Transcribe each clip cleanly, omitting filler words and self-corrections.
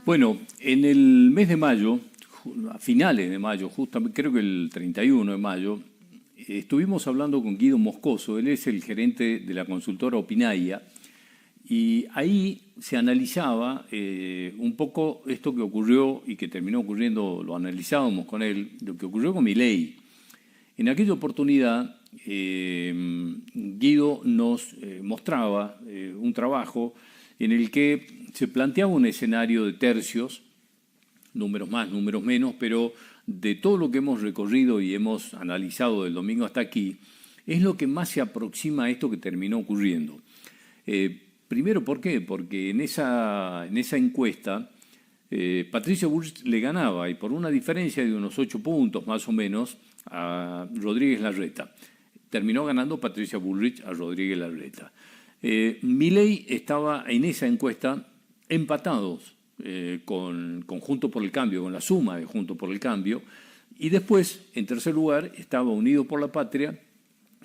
Bueno, en el mes de mayo, a finales de mayo, justamente creo que el 31 de mayo, estuvimos hablando con Guido Moscoso. Él es el gerente de la consultora Opinaya, y ahí se analizaba un poco esto que ocurrió y que terminó ocurriendo, lo analizábamos con él, lo que ocurrió con Milei. En aquella oportunidad, Guido nos mostraba un trabajo en el que se planteaba un escenario de tercios, números más, números menos, pero de todo lo que hemos recorrido y hemos analizado del domingo hasta aquí, es lo que más se aproxima a esto que terminó ocurriendo. Primero, ¿por qué? Porque en esa encuesta Patricia Bullrich le ganaba, y por una diferencia de unos 8 puntos más o menos, a Rodríguez Larreta. Terminó ganando Patricia Bullrich a Rodríguez Larreta. Milei estaba en esa encuesta empatados con Juntos por el Cambio, con la suma de Juntos por el Cambio, y después, en tercer lugar, estaba Unidos por la Patria,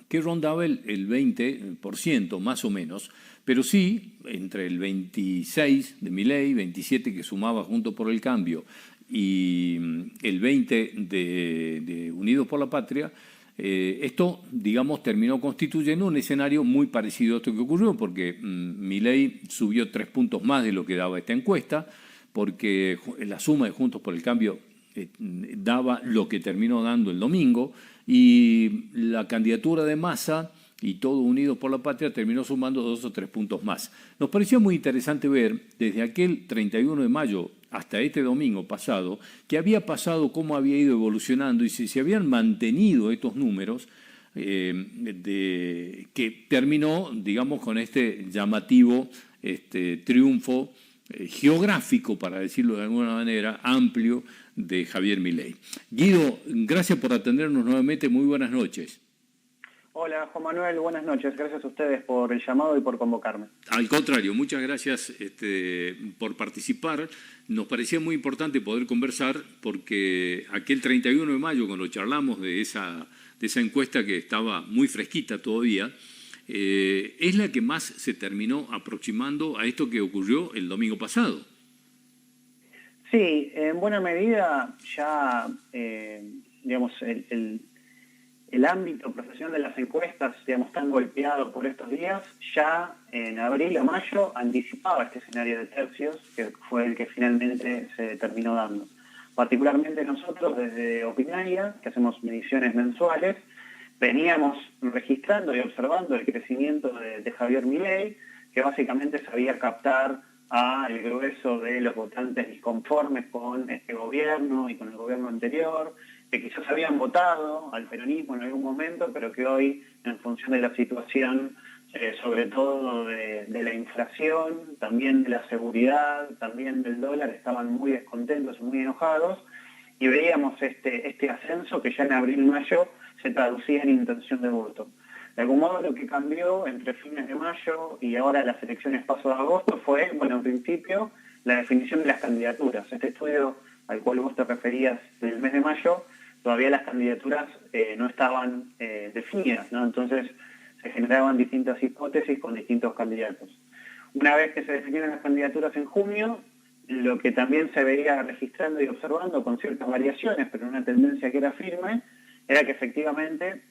que rondaba el 20% más o menos, pero sí entre el 26 de Milei, 27 que sumaba Juntos por el Cambio y el 20 de Unidos por la Patria. Esto, digamos, terminó constituyendo un escenario muy parecido a esto que ocurrió, porque Milei subió 3 puntos más de lo que daba esta encuesta, porque la suma de Juntos por el Cambio daba lo que terminó dando el domingo, y la candidatura de Massa y todo Unidos por la Patria terminó sumando 2 o 3 puntos más. Nos parecía muy interesante ver desde aquel 31 de mayo hasta este domingo pasado qué había pasado, cómo había ido evolucionando y si se habían mantenido estos números que terminó, digamos, con este llamativo triunfo geográfico, para decirlo de alguna manera, amplio de Javier Milei. Guido, gracias por atendernos nuevamente. Muy buenas noches. Hola, Juan Manuel, buenas noches. Gracias a ustedes por el llamado y por convocarme. Al contrario, muchas gracias por participar. Nos parecía muy importante poder conversar porque aquel 31 de mayo, cuando charlamos de esa encuesta que estaba muy fresquita todavía, es la que más se terminó aproximando a esto que ocurrió el domingo pasado. Sí, en buena medida ya, digamos, el ámbito profesional de las encuestas, digamos, tan golpeado por estos días, ya en abril o mayo anticipaba este escenario de tercios, que fue el que finalmente se terminó dando. Particularmente nosotros desde Opinaya, que hacemos mediciones mensuales, veníamos registrando y observando el crecimiento de Javier Milei, que básicamente sabía captar al grueso de los votantes disconformes con este gobierno y con el gobierno anterior, que quizás habían votado al peronismo en algún momento, pero que hoy, en función de la situación, sobre todo de la inflación, también de la seguridad, también del dólar, estaban muy descontentos y muy enojados, y veíamos este ascenso que ya en abril-mayo se traducía en intención de voto. De algún modo lo que cambió entre fines de mayo y ahora las elecciones paso de agosto fue, bueno, en principio, la definición de las candidaturas. Este estudio al cual vos te referías del mes de mayo, todavía las candidaturas no estaban definidas, ¿no? Entonces se generaban distintas hipótesis con distintos candidatos. Una vez que se definieron las candidaturas en junio, lo que también se veía registrando y observando con ciertas variaciones, pero una tendencia que era firme, era que efectivamente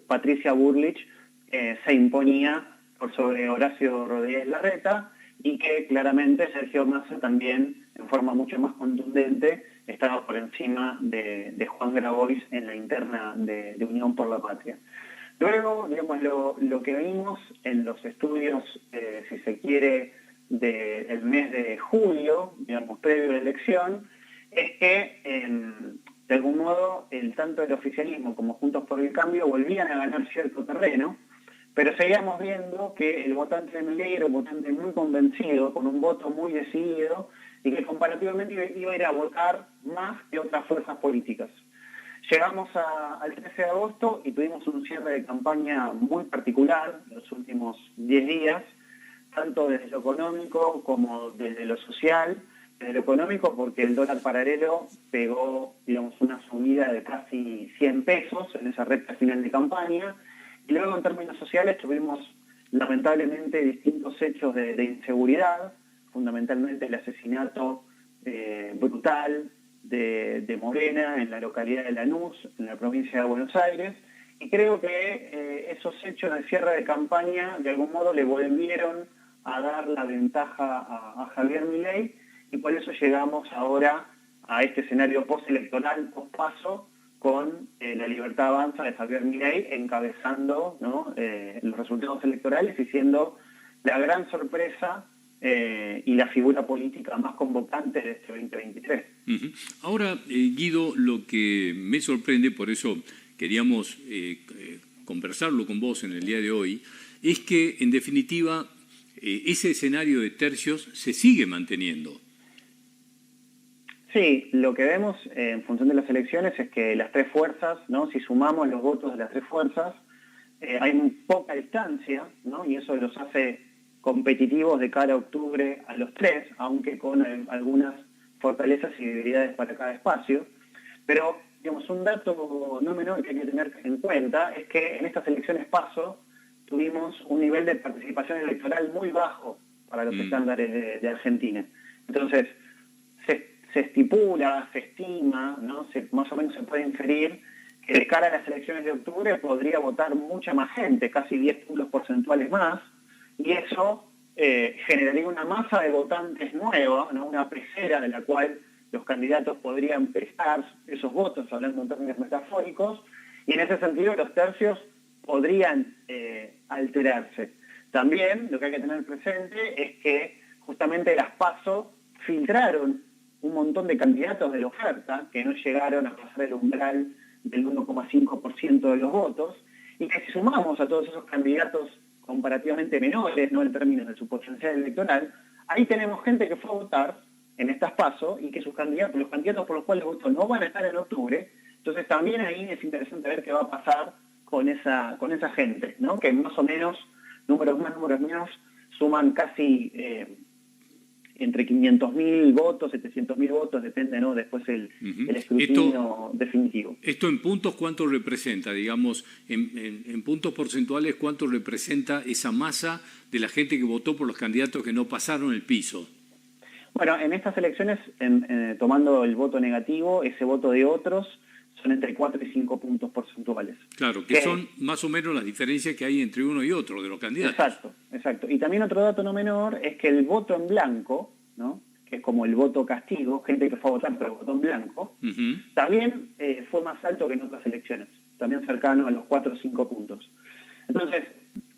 Patricia Bullrich se imponía por sobre Horacio Rodríguez Larreta y que claramente Sergio Massa también, en forma mucho más contundente, estaba por encima de Juan Grabois en la interna de Unión por la Patria. Luego, digamos, lo que vimos en los estudios, si se quiere, del mes de julio, digamos, previo a la elección, es que de algún modo tanto el oficialismo como Juntos por el Cambio volvían a ganar cierto terreno, pero seguíamos viendo que el votante de Milei era un votante muy convencido, con un voto muy decidido, y que comparativamente iba a ir a votar más que otras fuerzas políticas. Llegamos al 13 de agosto y tuvimos un cierre de campaña muy particular en los últimos 10 días, tanto desde lo económico como desde lo social. Desde lo económico porque el dólar paralelo pegó, digamos, una subida de casi 100 pesos en esa recta final de campaña. Y luego en términos sociales tuvimos lamentablemente distintos hechos de inseguridad, fundamentalmente el asesinato brutal de Morena en la localidad de Lanús, en la provincia de Buenos Aires, y creo que esos hechos de cierre de campaña de algún modo le volvieron a dar la ventaja a Javier Milei, y por eso llegamos ahora a este escenario postelectoral, post-paso, con La Libertad Avanza de Javier Milei encabezando, ¿no?, los resultados electorales y siendo la gran sorpresa y la figura política más convocante de este 2023. Uh-huh. Ahora, Guido, lo que me sorprende, por eso queríamos conversarlo con vos en el día de hoy, es que, en definitiva, ese escenario de tercios se sigue manteniendo. Sí, lo que vemos en función de las elecciones es que las tres fuerzas, ¿no?, si sumamos los votos de las tres fuerzas, hay poca distancia, ¿no?, y eso los hace competitivos de cara a octubre a los tres, aunque con algunas fortalezas y debilidades para cada espacio. Pero, digamos, un dato no menor que hay que tener en cuenta es que en estas elecciones PASO tuvimos un nivel de participación electoral muy bajo para los estándares de Argentina. Entonces, se estipula, se estima, ¿no?, más o menos se puede inferir que de cara a las elecciones de octubre podría votar mucha más gente, casi 10 puntos porcentuales más, y eso generaría una masa de votantes nueva, ¿no?, una pecera de la cual los candidatos podrían prestar esos votos, hablando en términos metafóricos, y en ese sentido los tercios podrían alterarse. También lo que hay que tener presente es que justamente las PASO filtraron un montón de candidatos de la oferta que no llegaron a pasar el umbral del 1,5% de los votos, y que si sumamos a todos esos candidatos comparativamente menores, no en términos de su potencial electoral, ahí tenemos gente que fue a votar en estas PASO y que los candidatos por los cuales votó no van a estar en octubre. Entonces también ahí es interesante ver qué va a pasar con esa gente, ¿no?, que más o menos, números más, números menos, suman casi entre 500.000 votos, 700.000 votos, depende, ¿no?, después el escrutinio definitivo. ¿Esto en puntos cuánto representa? Digamos, en puntos porcentuales, ¿cuánto representa esa masa de la gente que votó por los candidatos que no pasaron el piso? Bueno, en estas elecciones, tomando el voto negativo, ese voto de otros, son entre 4 y 5 puntos porcentuales. Claro, que son más o menos las diferencias que hay entre uno y otro de los candidatos. Exacto. Y también otro dato no menor es que el voto en blanco, ¿no?, que es como el voto castigo, gente que fue a votar pero votó en blanco, también fue más alto que en otras elecciones, también cercano a los 4 o 5 puntos. Entonces,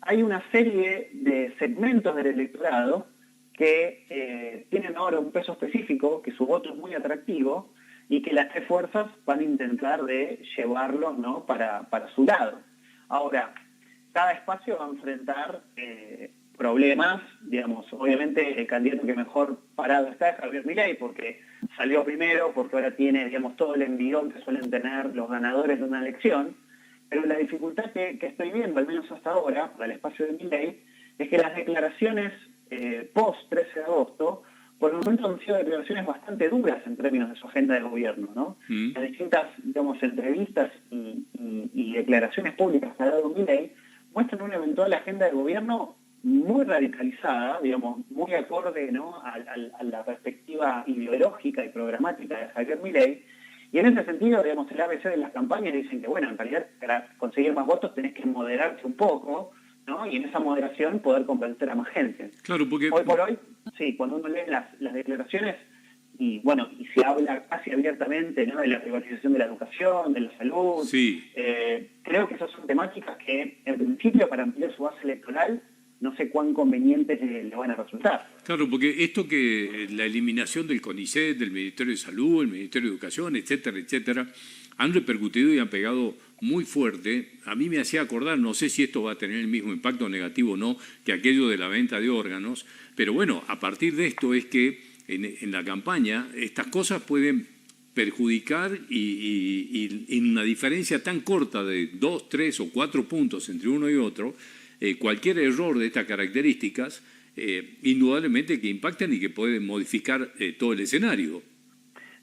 hay una serie de segmentos del electorado que tienen ahora un peso específico, que su voto es muy atractivo, y que las tres fuerzas van a intentar de llevarlo, ¿no?, para su lado. Ahora, cada espacio va a enfrentar problemas, digamos, obviamente el candidato que mejor parado está es Javier Milei, porque salió primero, porque ahora tiene, digamos, todo el envión que suelen tener los ganadores de una elección, pero la dificultad que estoy viendo, al menos hasta ahora, para el espacio de Milei, es que las declaraciones post 13 de agosto, por el momento han sido declaraciones bastante duras en términos de su agenda de gobierno, ¿no? Las distintas, digamos, entrevistas y declaraciones públicas que ha dado Milei muestran una eventual agenda de gobierno muy radicalizada, digamos, muy acorde, ¿no?, a la perspectiva ideológica y programática de Javier Milei. Y en ese sentido, digamos, el ABC de las campañas dicen que, bueno, en realidad para conseguir más votos tenés que moderarte un poco, ¿no?, y en esa moderación poder convencer a más gente. Claro, porque hoy por hoy, sí, cuando uno lee las declaraciones, y bueno, y se habla casi abiertamente, ¿no?, de la privatización de la educación, de la salud, sí. Creo que esas son temáticas que, en principio, para ampliar su base electoral, no sé cuán convenientes le van a resultar. Claro, porque esto que la eliminación del CONICET, del Ministerio de Salud, el Ministerio de Educación, etcétera, etcétera, han repercutido y han pegado muy fuerte. A mí me hacía acordar, no sé si esto va a tener el mismo impacto negativo o no, que aquello de la venta de órganos, pero bueno, a partir de esto es que en la campaña estas cosas pueden perjudicar y en una diferencia tan corta de 2, 3 o 4 puntos entre uno y otro, cualquier error de estas características, indudablemente que impactan y que pueden modificar todo el escenario.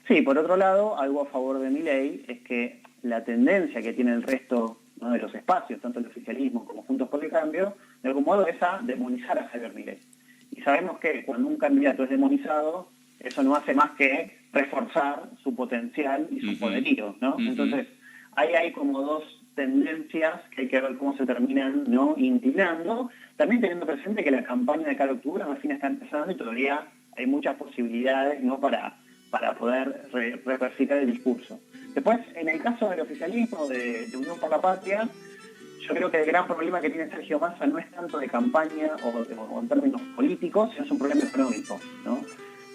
Sí, por otro lado, algo a favor de Milei es que la tendencia que tiene el resto, ¿no?, de los espacios, tanto el oficialismo como Juntos por el Cambio, de algún modo es a demonizar a Javier Milei. Y sabemos que cuando un candidato es demonizado, eso no hace más que reforzar su potencial y su poderío, ¿no? Entonces, ahí hay como dos tendencias que hay que ver cómo se terminan, ¿no?, integrando, también teniendo presente que la campaña de cara a octubre recién está empezando y todavía hay muchas posibilidades, ¿no?, para poder reperficar el discurso. Después, en el caso del oficialismo de Unión por la Patria, yo creo que el gran problema que tiene Sergio Massa no es tanto de campaña o en términos políticos, sino es un problema económico, ¿no?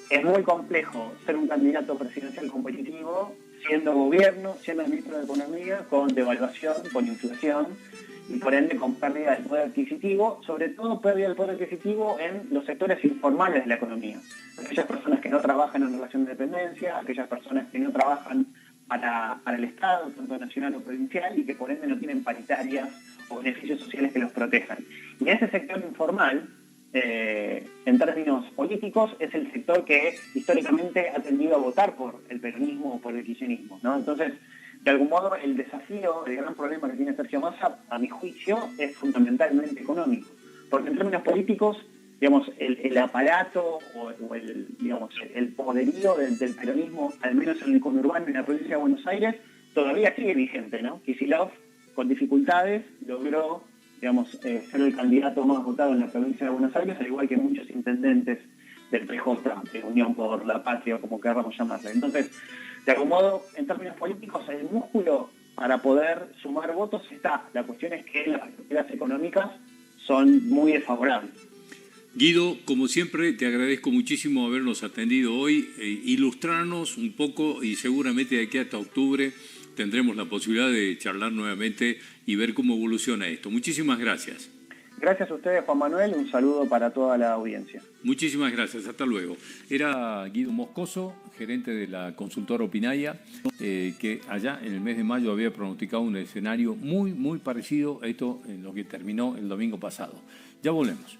Es muy complejo ser un candidato presidencial competitivo siendo gobierno, siendo ministro de Economía, con devaluación, con inflación y por ende con pérdida del poder adquisitivo, sobre todo pérdida del poder adquisitivo en los sectores informales de la economía. Aquellas personas que no trabajan en relación de dependencia, aquellas personas que no trabajan para el Estado, tanto nacional o provincial, y que por ende no tienen paritarias o beneficios sociales que los protejan. Y ese sector informal, en términos políticos, es el sector que históricamente ha tendido a votar por el peronismo o por el kirchnerismo, ¿no? Entonces, de algún modo, el desafío, el gran problema que tiene Sergio Massa, a mi juicio, es fundamentalmente económico. Porque en términos políticos, digamos, el aparato o el poderío del peronismo, al menos en el conurbano y en la provincia de Buenos Aires, todavía sigue vigente, ¿no? Kicillof, con dificultades, logró, digamos, ser el candidato más votado en la provincia de Buenos Aires, al igual que muchos intendentes del PJ, de Unión por la Patria, como queramos llamarle. Entonces, de algún modo, en términos políticos, el músculo para poder sumar votos está. La cuestión es que las perspectivas económicas son muy desfavorables. Guido, como siempre, te agradezco muchísimo habernos atendido hoy, ilustrarnos un poco y seguramente de aquí hasta octubre tendremos la posibilidad de charlar nuevamente y ver cómo evoluciona esto. Muchísimas gracias. Gracias a ustedes, Juan Manuel. Un saludo para toda la audiencia. Muchísimas gracias. Hasta luego. Era Guido Moscoso, gerente de la consultora Opinaya, que allá en el mes de mayo había pronosticado un escenario muy parecido a esto en lo que terminó el domingo pasado. Ya volvemos.